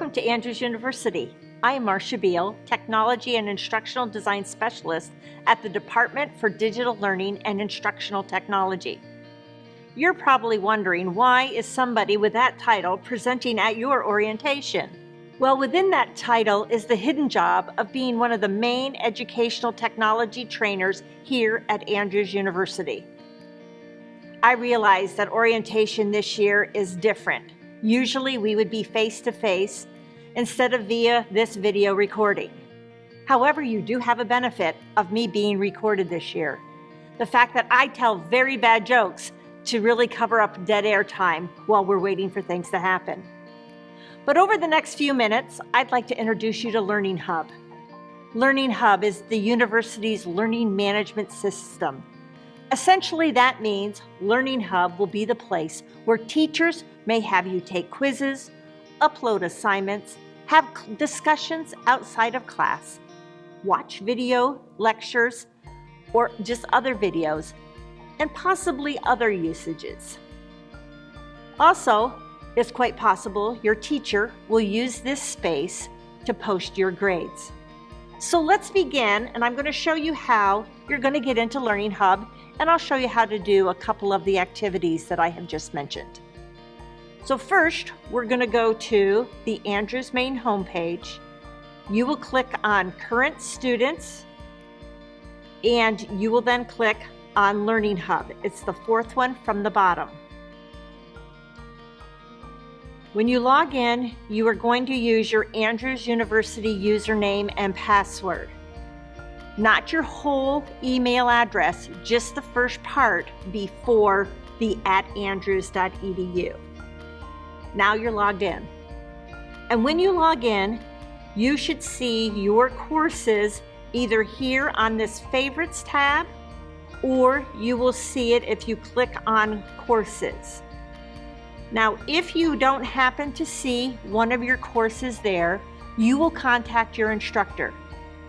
Welcome to Andrews University. I am Marsha Beal, Technology and Instructional Design Specialist at the Department for Digital Learning and Instructional Technology. You're probably wondering, why is somebody with that title presenting at your orientation? Well, within that title is the hidden job of being one of the main educational technology trainers here at Andrews University. I realize that orientation this year is different. Usually we would be face-to-face instead of via this video recording. However, you do have a benefit of me being recorded this year. The fact that I tell very bad jokes to really cover up dead air time while we're waiting for things to happen. But over the next few minutes, I'd like to introduce you to Learning Hub. Learning Hub is the university's learning management system. Essentially, that means Learning Hub will be the place where teachers may have you take quizzes, upload assignments, have discussions outside of class, watch video lectures, or just other videos, and possibly other usages. Also, it's quite possible your teacher will use this space to post your grades. So let's begin, and I'm going to show you how you're going to get into Learning Hub, and I'll show you how to do a couple of the activities that I have just mentioned. So first, we're going to go to the Andrews main homepage. You will click on Current Students, and you will then click on Learning Hub. It's the fourth one from the bottom. When you log in, you are going to use your Andrews University username and password. Not your whole email address, just the first part before the @andrews.edu. Now you're logged in. And when you log in, you should see your courses either here on this Favorites tab, or you will see it if you click on Courses. Now, if you don't happen to see one of your courses there, you will contact your instructor.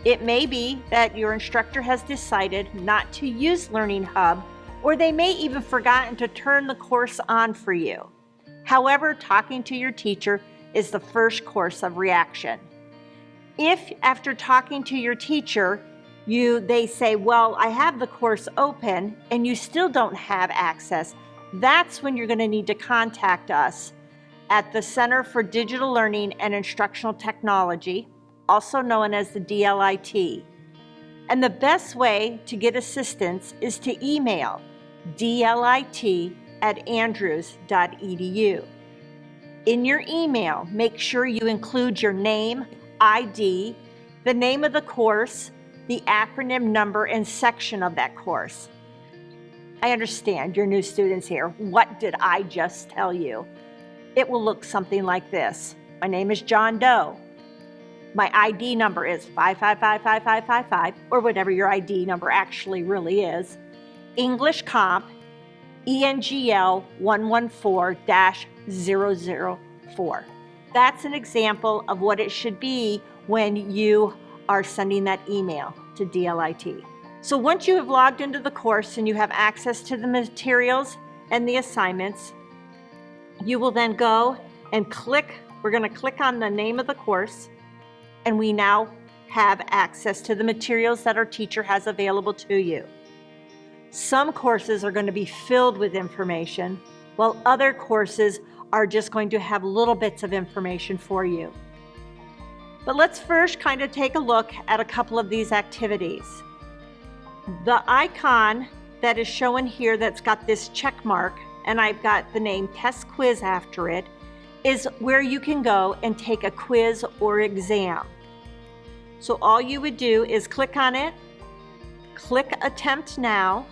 It may be that your instructor has decided not to use Learning Hub, or they may even forgotten to turn the course on for you. However, talking to your teacher is the first course of reaction. If after talking to your teacher, they say, well, I have the course open, and you still don't have access, that's when you're going to need to contact us at the Center for Digital Learning and Instructional Technology, also known as the DLIT. And the best way to get assistance is to email dlit@andrews.edu. In your email, make sure you include your name, ID, the name of the course, the acronym number and section of that course. I understand you're new students here. What did I just tell you? It will look something like this. My name is John Doe. My ID number is 5555555, or whatever your ID number actually really is. English Comp, ENGL 114-004. That's an example of what it should be when you are sending that email to DLIT. So once you have logged into the course and you have access to the materials and the assignments, you will then go and we're going to click on the name of the course, and we now have access to the materials that our teacher has available to you. Some courses are going to be filled with information, while other courses are just going to have little bits of information for you. But let's first kind of take a look at a couple of these activities. The icon that is shown here that's got this check mark, and I've got the name Test Quiz after it, is where you can go and take a quiz or exam. So all you would do is click on it, click Attempt Now,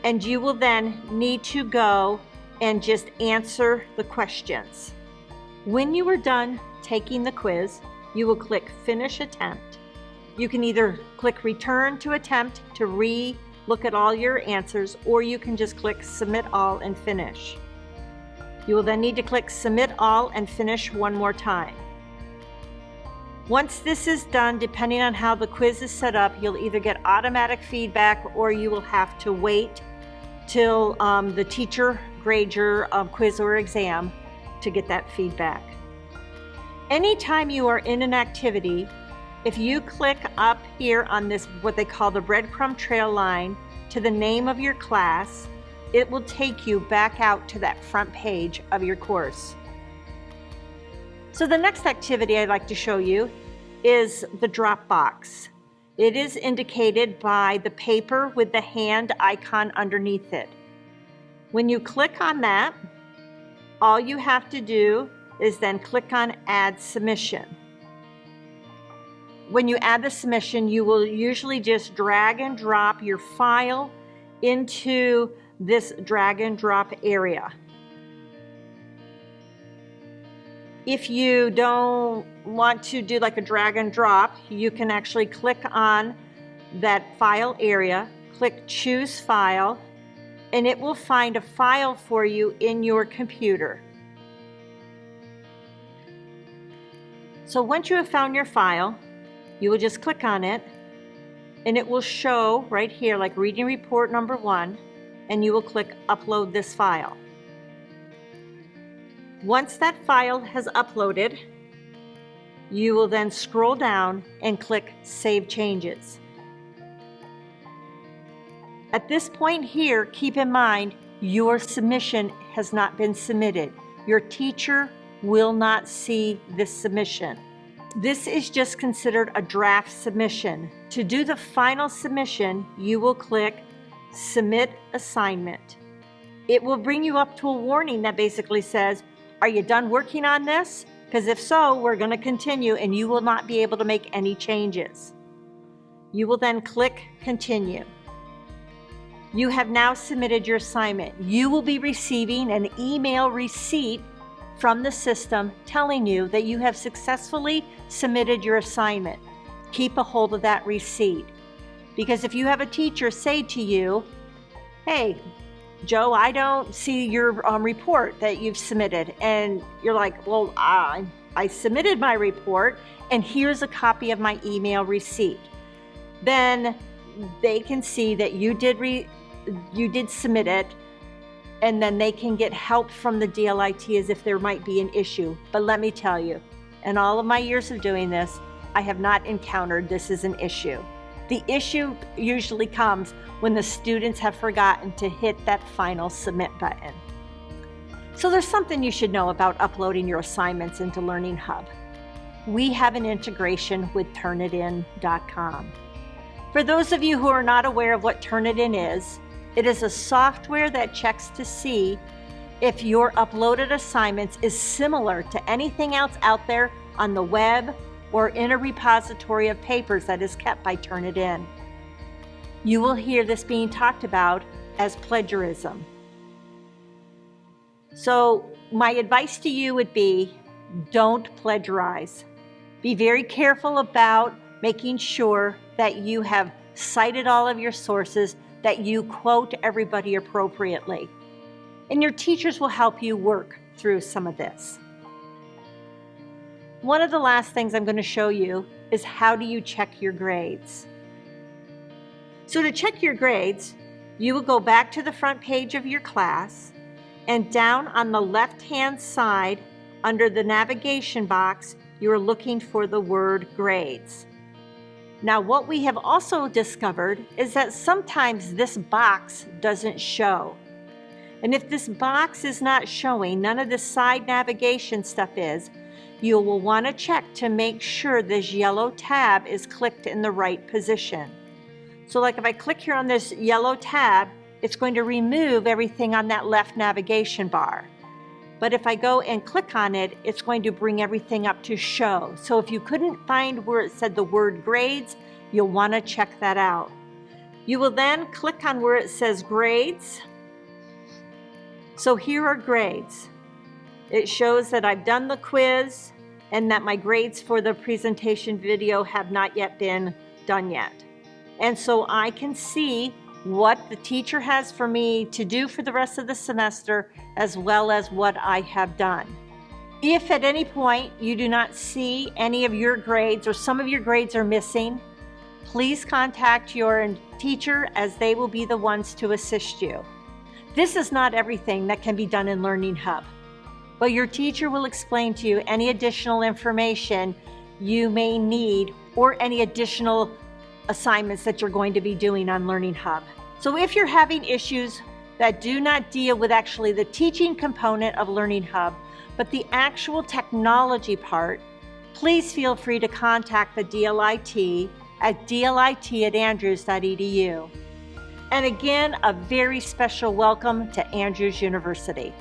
and you will then need to go and just answer the questions. When you are done taking the quiz, you will click Finish Attempt. You can either click Return to Attempt to re-look at all your answers, or you can just click Submit All and Finish. You will then need to click Submit All and Finish one more time. Once this is done, depending on how the quiz is set up, you'll either get automatic feedback, or you will have to wait till the teacher grades your quiz or exam to get that feedback. Anytime you are in an activity, if you click up here on this, what they call the breadcrumb trail line, to the name of your class, it will take you back out to that front page of your course. So the next activity I'd like to show you is the drop box. It is indicated by the paper with the hand icon underneath it. When you click on that, all you have to do is then click on Add Submission. When you add the submission, you will usually just drag and drop your file into this drag and drop area. If you don't want to do like a drag and drop, you can actually click on that file area, click Choose File, and it will find a file for you in your computer. So once you have found your file, you will just click on it, and it will show right here like Reading Report number 1, and you will click Upload this file. Once that file has uploaded, you will then scroll down and click Save Changes. At this point here, keep in mind your submission has not been submitted. Your teacher will not see this submission. This is just considered a draft submission. To do the final submission, you will click Submit Assignment. It will bring you up to a warning that basically says, are you done working on this? Because if so, we're going to continue and you will not be able to make any changes. You will then click Continue. You have now submitted your assignment. You will be receiving an email receipt from the system telling you that you have successfully submitted your assignment. Keep a hold of that receipt. Because if you have a teacher say to you, hey, Joe, I don't see your report that you've submitted. And you're like, well, I submitted my report and here's a copy of my email receipt. Then they can see that you did submit it, and then they can get help from the DLIT as if there might be an issue. But let me tell you, in all of my years of doing this, I have not encountered this as an issue. The issue usually comes when the students have forgotten to hit that final submit button. So there's something you should know about uploading your assignments into Learning Hub. We have an integration with Turnitin.com. For those of you who are not aware of what Turnitin is, it is a software that checks to see if your uploaded assignments is similar to anything else out there on the web or in a repository of papers that is kept by Turnitin. You will hear this being talked about as plagiarism. So my advice to you would be, don't plagiarize. Be very careful about making sure that you have cited all of your sources, that you quote everybody appropriately. And your teachers will help you work through some of this. One of the last things I'm going to show you is how do you check your grades. So to check your grades, you will go back to the front page of your class, and down on the left-hand side under the navigation box, you are looking for the word grades. Now what we have also discovered is that sometimes this box doesn't show. And if this box is not showing, none of the side navigation stuff is, you will want to check to make sure this yellow tab is clicked in the right position. So like if I click here on this yellow tab, it's going to remove everything on that left navigation bar. But if I go and click on it, it's going to bring everything up to show. So if you couldn't find where it said the word grades, you'll want to check that out. You will then click on where it says grades. So here are grades. It shows that I've done the quiz and that my grades for the presentation video have not yet been done yet. And so I can see what the teacher has for me to do for the rest of the semester, as well as what I have done. If at any point you do not see any of your grades or some of your grades are missing, please contact your teacher, as they will be the ones to assist you. This is not everything that can be done in Learning Hub. but your teacher will explain to you any additional information you may need or any additional assignments that you're going to be doing on Learning Hub. So if you're having issues that do not deal with actually the teaching component of Learning Hub, but the actual technology part, please feel free to contact the DLIT at dlit@andrews.edu. And again, a very special welcome to Andrews University.